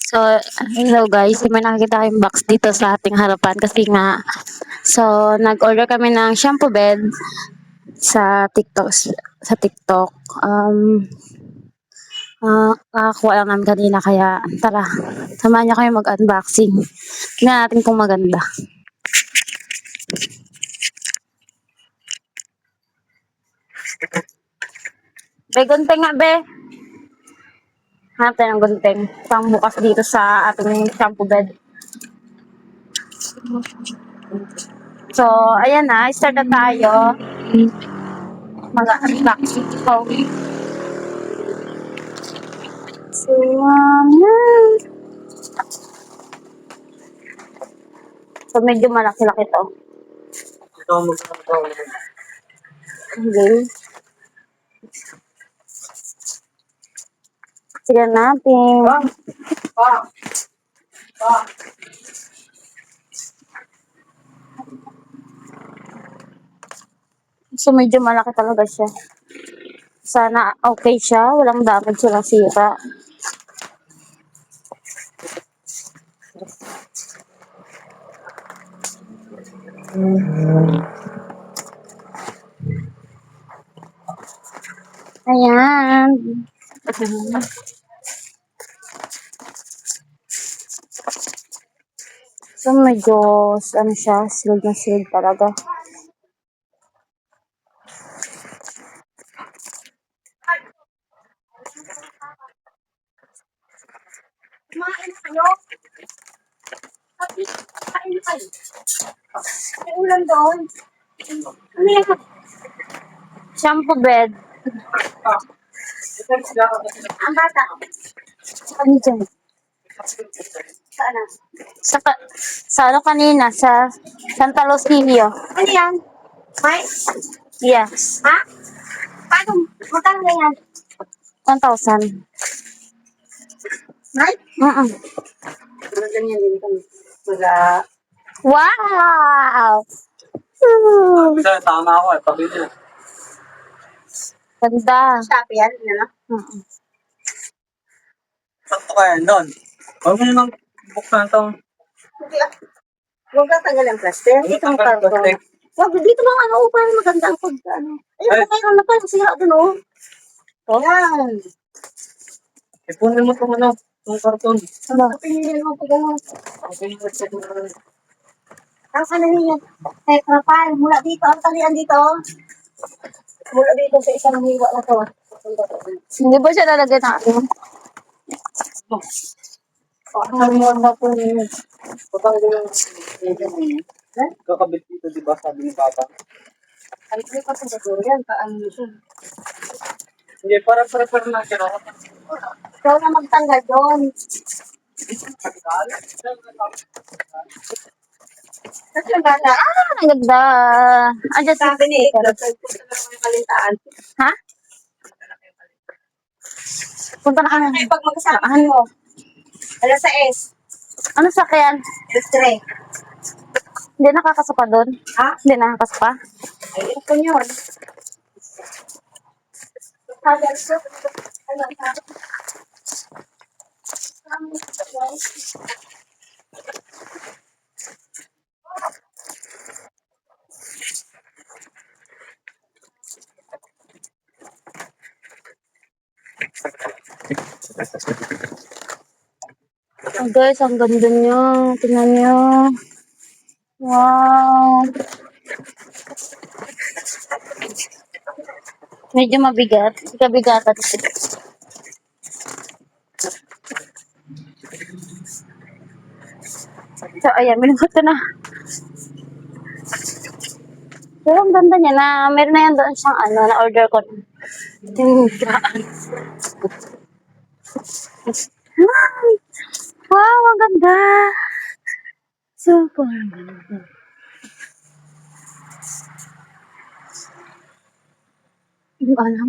So, hello guys, may nakikita kayong box dito sa ating harapan kasi nga, so nag-order kami ng shampoo bed sa TikTok. Nakakuha lang namin kanina kaya tara, samahan niyo kayo mag-unboxing. Tingnan natin kung maganda. Be, gunting nga be. Hanap tayo ng gunting. Pang bukas dito sa ating shampoo bed. So, ayan na. Start na tayo. Mag-unboxing ko. So, so medyo malaki-laki to. Okay. Tignan natin. So, medyo malaki talaga siya. Sana okay siya. Walang damage, walang sira. Ayan. So, medyo, ano siya, sealed na sealed talaga. Kumain kayo? Kain kayo? May ulam doon? Ano yan? Shampoo bed. Ang bata. Ano dyan? Saan? Sa ano kanina? Sa Santa Lucia. Ano yan? Mike? Yes. Ha? Paano? Magkano na yan? 1,000. Mike? Ganyan din kami. Wow! Tama ako eh. Pabili na. Ganda. Shopee yan, ano? Sakto ka yan doon. Huwag mo namang buksan itong... Huwag ka tanggal ang plaster. Dito ang karton. Huwag, dito lang ano, para maganda ang pag, ano. Ayun, mayroon na pa, sira doon, oh. Oh. Yan. Ipunin mo itong ano, itong karton. Ano? Pinili mo pag ano. Okay, check mo na. Ang ano niya. Tetrapal. Mula dito, ang talian dito. Mula dito sa isang hiwa na to. Hindi ba siya lalagay natin? Ang mo po niya. Patang din yung... Kakabit dito, di ba? Sabi ni Papa. Ay, hindi pa sa siguro yan. Paano siya? Hindi, para na siya. Ikaw na magtanggal doon. Kasi yung bata, Ang ganda. Andiyan sabi ni Ika, punta na kami kalintaan. Ha? Punta na kami. Ay, pag magkasama mo. Alas 6. Ano sakyan? Lustre. Hindi nakakasapa doon? Ha? Hindi nakakasapa? Ay, ito po yun. Sabi, ano, Oh guys, ang ganda niya. Tingnan niyo. Wow. Medyo mabigat. Ikabigatan. So, ayan. Minuto na. Pero ang ganda niya na meron na yan doon siyang ano, na-order ko. Tingraan. Wow, ang ganda. Super ganda. Hindi ko alam.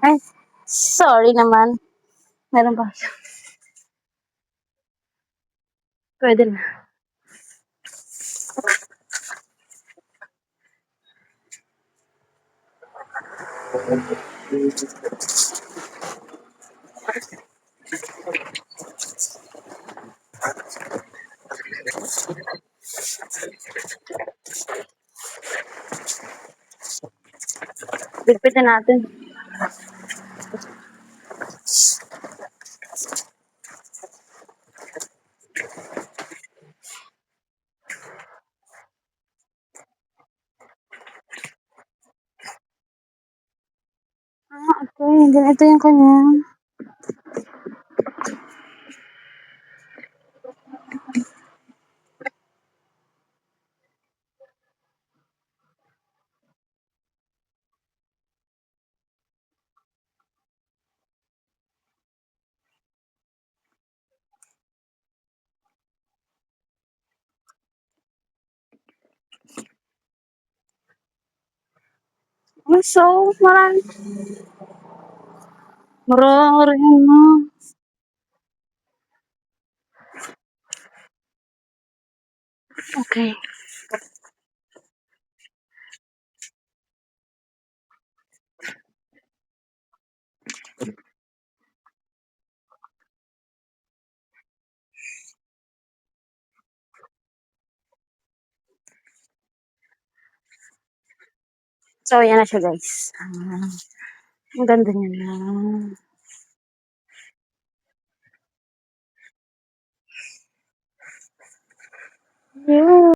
Ay, sorry naman. Meron ba siya? Pwede na. Bigpitin natin. Okay. Ganito yung kanya. So, marami na. Okay. So, yan na siya, guys. Ang ganda niya na. Yeah.